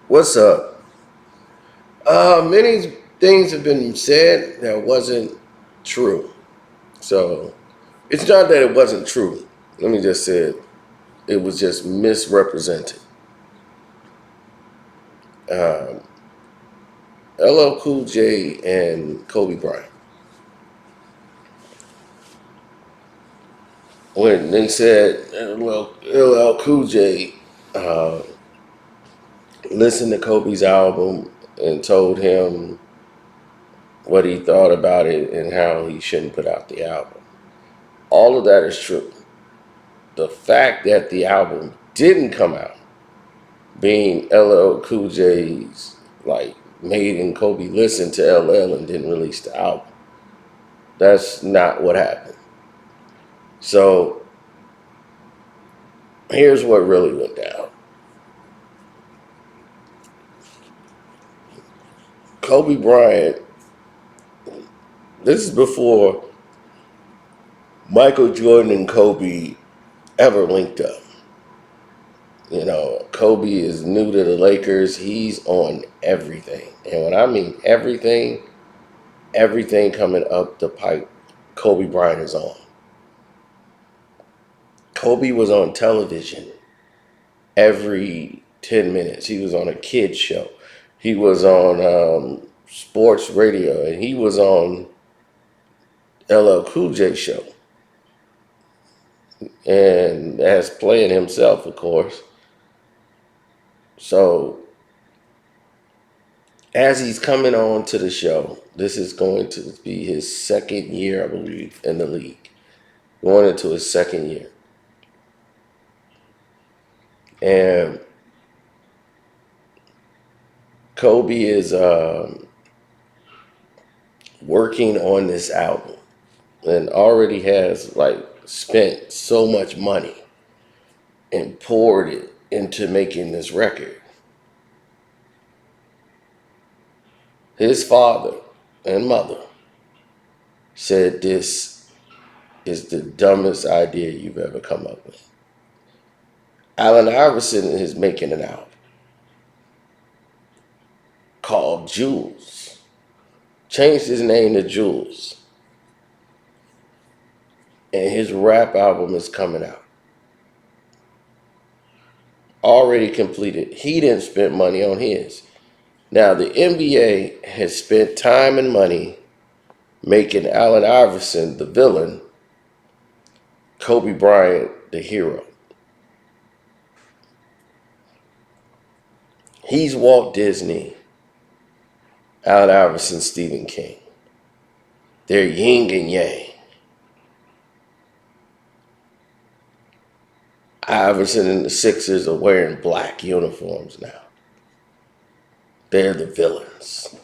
What's up? Many things have been said that wasn't true. So it's not that it wasn't true. Let me just say it was just misrepresented. Um, LL Cool J and Kobe Bryant. When they said LL Cool J uh, listened to Kobe's album and told him what he thought about it and how he shouldn't put out the album. All of that is true. The fact that the album didn't come out, being LL Cool J's like made Kobe listen to LL and didn't release the album. That's not what happened. So here's what really went down. Kobe Bryant, this is before Michael Jordan and Kobe ever linked up. You know, Kobe is new to the Lakers. He's on everything. And when I mean everything, everything coming up the pipe, Kobe Bryant is on. Kobe was on television every 10 minutes. He was on a kid's show. He was on sports radio, and he was on LL Cool J show. And as playing himself, of course. So as he's coming on to the show, this is going to be his second year, I believe, in the league. Going into his second year. And Kobe is working on this album and already has like spent so much money and poured it into making this record. His father and mother said this is the dumbest idea you've ever come up with. Allen Iverson is making an album called Jules. Changed his name to Jules. And his rap album is coming out. Already completed. He didn't spend money on his. Now, the NBA has spent time and money making Allen Iverson the villain, Kobe Bryant the hero. He's Walt Disney, Allen Iverson, Stephen King. They're yin and yang. Iverson and the Sixers are wearing black uniforms now. They're the villains.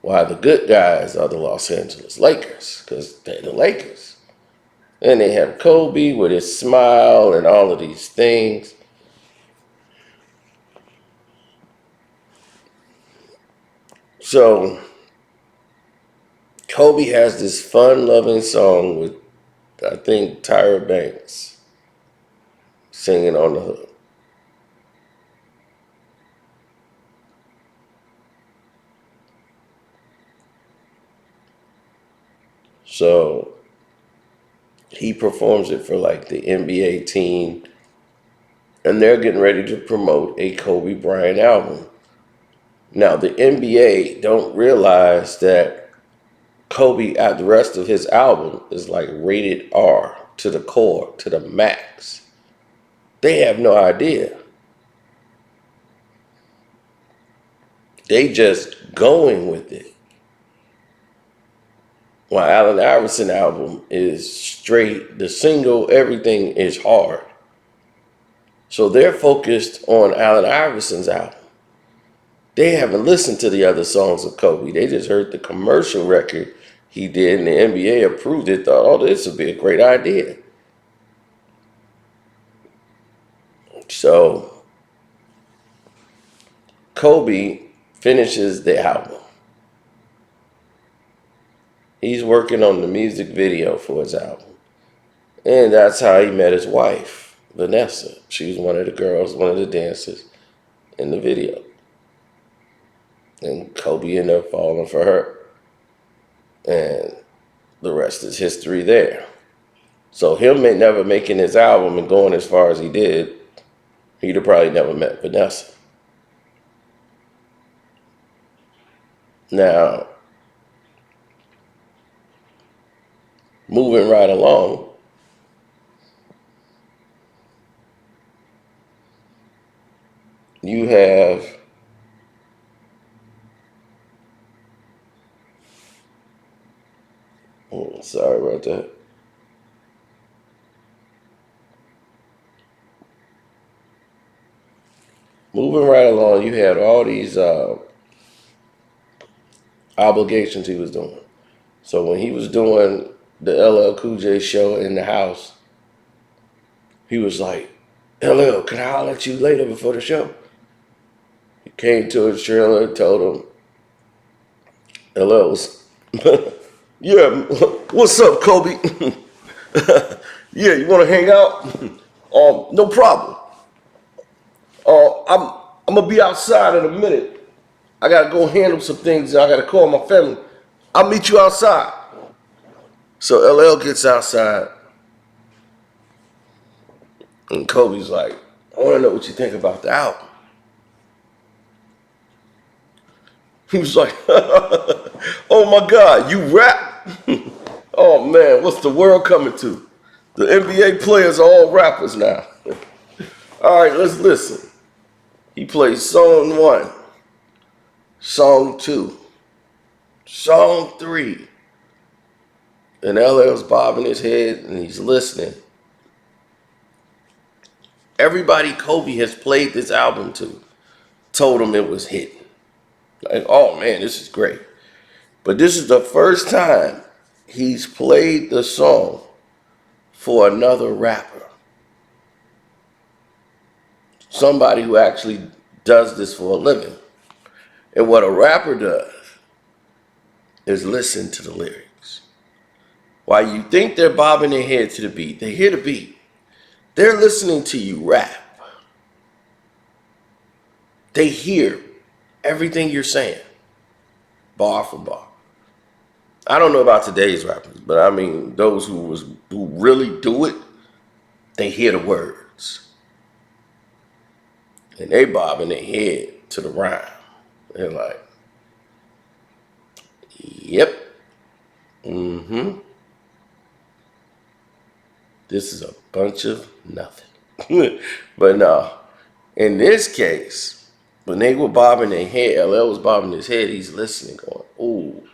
While the good guys are the Los Angeles Lakers, because they're the Lakers. And they have Kobe with his smile and all of these things. So Kobe has this fun-loving song with, I think, Tyra Banks singing on the hook. So he performs it for like the NBA team, and they're getting ready to promote a Kobe Bryant album. Now the NBA don't realize that Kobe, at the rest of his album, is like rated R to the core, to the max. They have no idea. They just going with it. While Allen Iverson album is straight, the single, everything is hard. So they're focused on Allen Iverson's album. They haven't listened to the other songs of Kobe. They just heard the commercial record he did, and the NBA approved it, thought, oh, this would be a great idea. So Kobe finishes the album. He's working on the music video for his album. And that's how he met his wife, Vanessa. She was one of the girls, one of the dancers in the video. And Kobe ended up falling for her. And the rest is history there. So him never making his album and going as far as he did, he'd have probably never met Vanessa. Now, moving right along, you have sorry about that. Moving right along, you had all these obligations he was doing. So when he was doing the LL Cool J show in the house, he was like, LL, can I holler at you later before the show? He came to his trailer and told him, LL was, yeah, what's up, Kobe? Yeah, you want to hang out? No problem. I'm gonna be outside in a minute. I gotta go handle some things. I gotta call my family. I'll meet you outside. So LL gets outside, and Kobe's like, I want to know what you think about the album. He was like, oh my God, you rap? Oh man, what's the world coming to? The NBA players are all rappers now. All right, let's listen. He plays song 1, song 2, song 3. And LL's bobbing his head and he's listening. Everybody Kobe has played this album to told him it was hitting. Like, oh man, this is great. But this is the first time he's played the song for another rapper. Somebody who actually does this for a living. And what a rapper does is listen to the lyrics. While you think they're bobbing their head to the beat, they hear the beat. They're listening to you rap. They hear everything you're saying, bar for bar. I don't know about today's rappers, but I mean those who really do it, they hear the words. And they bobbing their head to the rhyme. They're like, yep. Mm-hmm. This is a bunch of nothing. But no, in this case, when they were bobbing their head, LL was bobbing his head, he's listening, going, ooh.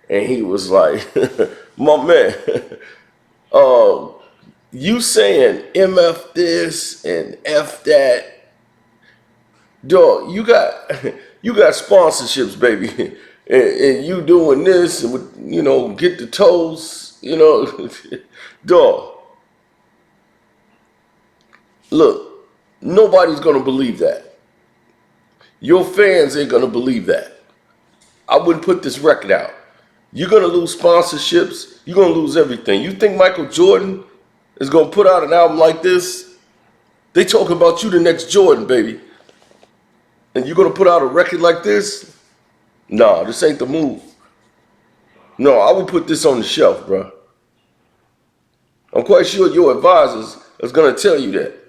And he was like, my man, you saying MF this and F that, dog, you got sponsorships, baby. And you doing this and, you know, get the toes, you know, dog. Look, nobody's gonna believe that. Your fans ain't gonna believe that. I wouldn't put this record out. You're gonna lose sponsorships. You're gonna lose everything. You think Michael Jordan is gonna put out an album like this? They talk about you the next Jordan, baby. And you're gonna put out a record like this? Nah, this ain't the move. No, I would put this on the shelf, bro. I'm quite sure your advisors is gonna tell you that.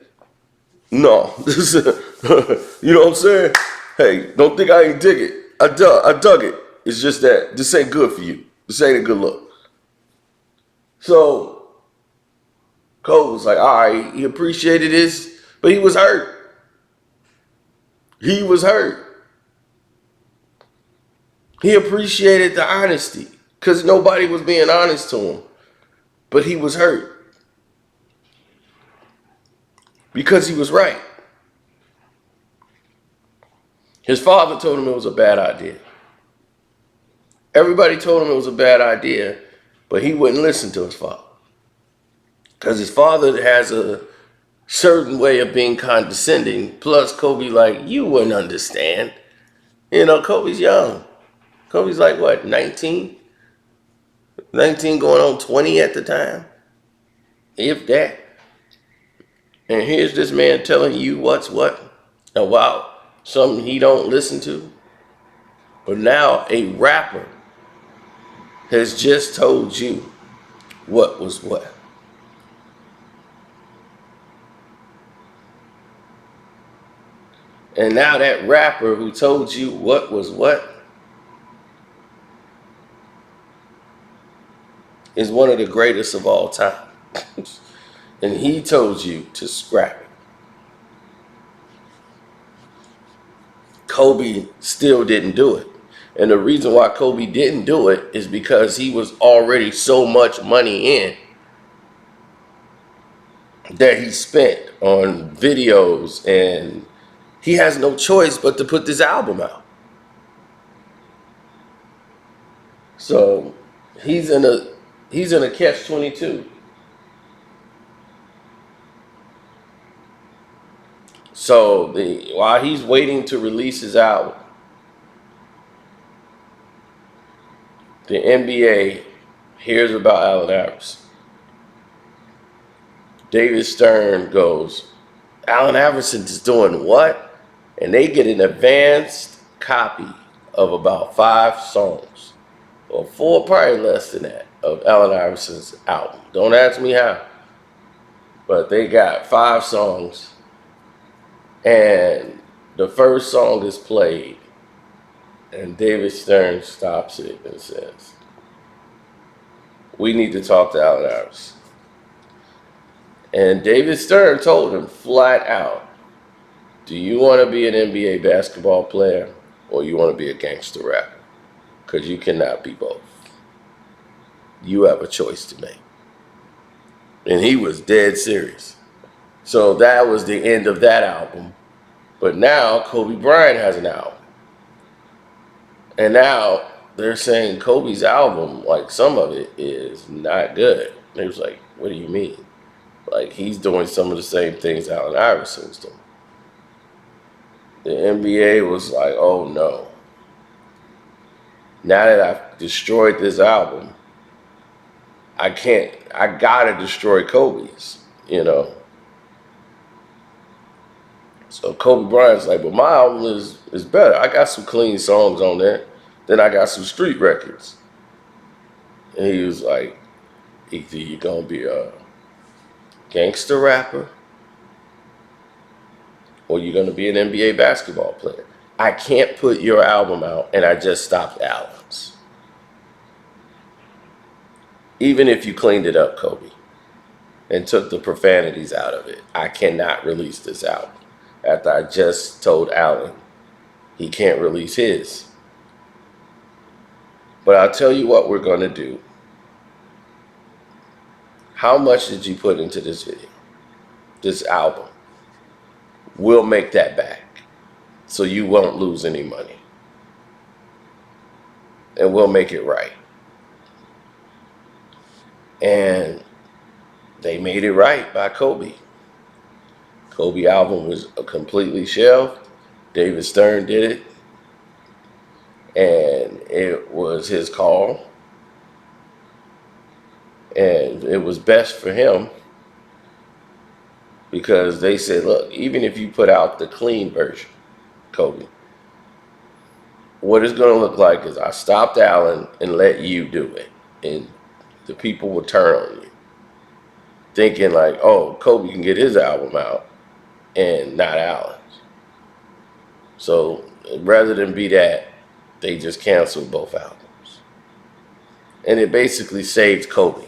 No, this is, you know what I'm saying? Hey, don't think I ain't dig it. I dug it. It's just that this ain't good for you. This ain't a good look. So Cole was like, all right, he appreciated this, but he was hurt. He was hurt. He appreciated the honesty because nobody was being honest to him, but he was hurt because he was right. His father told him it was a bad idea. Everybody told him it was a bad idea, but he wouldn't listen to his father. Because his father has a certain way of being condescending. Plus, Kobe like, you wouldn't understand. You know, Kobe's young. Kobe's like, what, 19? 19 going on 20 at the time? If that. And here's this man telling you what's what about something he don't listen to. But now a rapper has just told you what was what. And now that rapper who told you what was what is one of the greatest of all time. And he told you to scrap it. Kobe still didn't do it. And the reason why Kobe didn't do it is because he was already so much money in that he spent on videos, and he has no choice but to put this album out. So he's in a catch 22. So while he's waiting to release his album, the NBA hears about Allen Iverson. David Stern goes, Allen Iverson is doing what? And they get an advanced copy of about 5 songs, or 4, probably less than that, of Allen Iverson's album. Don't ask me how, but they got 5 songs, and the first song is played, and David Stern stops it and says, "We need to talk to Allen Iverson." And David Stern told him flat out, "Do you want to be an NBA basketball player, or you want to be a gangster rapper? Because you cannot be both. You have a choice to make." And he was dead serious. So that was the end of that album. But now Kobe Bryant has an album. And now they're saying Kobe's album, like some of it, is not good. And he was like, "What do you mean?" Like, he's doing some of the same things Allen Iverson's doing. The NBA was like, "Oh no. Now that I've destroyed this album, I gotta destroy Kobe's, you know." So Kobe Bryant's like, "But my album is better. I got some clean songs on there. Then I got some street records." And he was like, "Either you're gonna be a gangster rapper, or you're gonna be an NBA basketball player. I can't put your album out and I just stopped Allen's. Even if you cleaned it up, Kobe, and took the profanities out of it, I cannot release this album after I just told Allen he can't release his. But I'll tell you what we're going to do. How much did you put into this video, this album? We'll make that back so you won't lose any money. And we'll make it right." And they made it right by Kobe. Kobe album was completely shelved. David Stern did it. And it was his call. And it was best for him because they said, "Look, even if you put out the clean version, Kobe, what it's going to look like is I stopped Allen and let you do it." And the people will turn on you, thinking like, "Oh, Kobe can get his album out and not Allen's." So rather than be that, they just canceled both albums. And it basically saved Kobe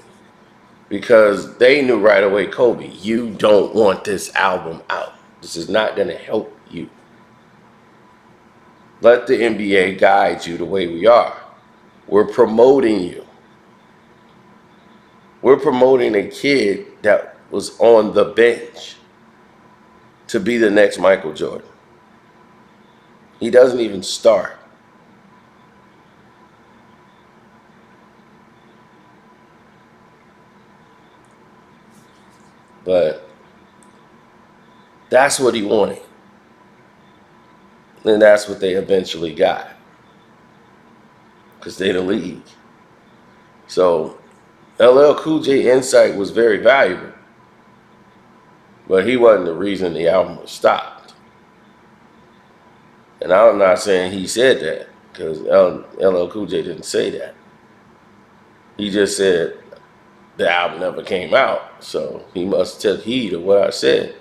because they knew right away, Kobe, you don't want this album out. This is not going to help you. Let the NBA guide you the way we are. We're promoting you. We're promoting a kid that was on the bench to be the next Michael Jordan. He doesn't even start. But that's what he wanted. And that's what they eventually got. Because they're the league. So LL Cool J insight was very valuable. But he wasn't the reason the album was stopped. And I'm not saying he said that, because LL Cool J didn't say that. He just said the album never came out, so he must take heed of what I said.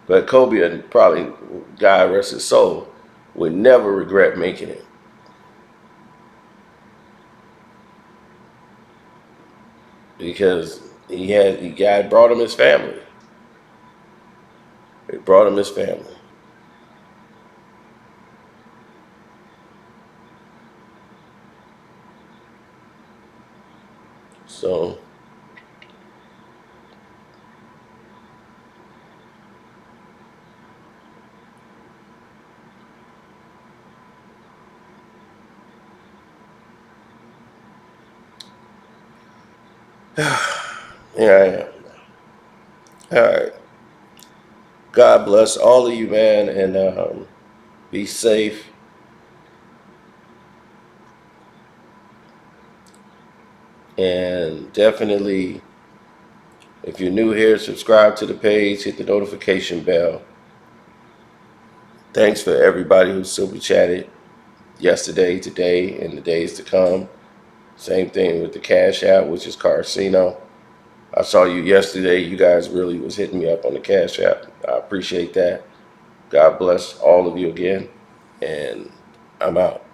But Kobe, and probably, God rest his soul, would never regret making it, because God brought him his family. It brought him his family. So here I am. All right. God bless all of you, man, and be safe. And definitely, if you're new here, subscribe to the page, hit the notification bell. Thanks for everybody who super chatted yesterday, today, and the days to come. Same thing with the Cash App, which is Carcino. I saw you yesterday. You guys really was hitting me up on the Cash App. I appreciate that. God bless all of you again, and I'm out.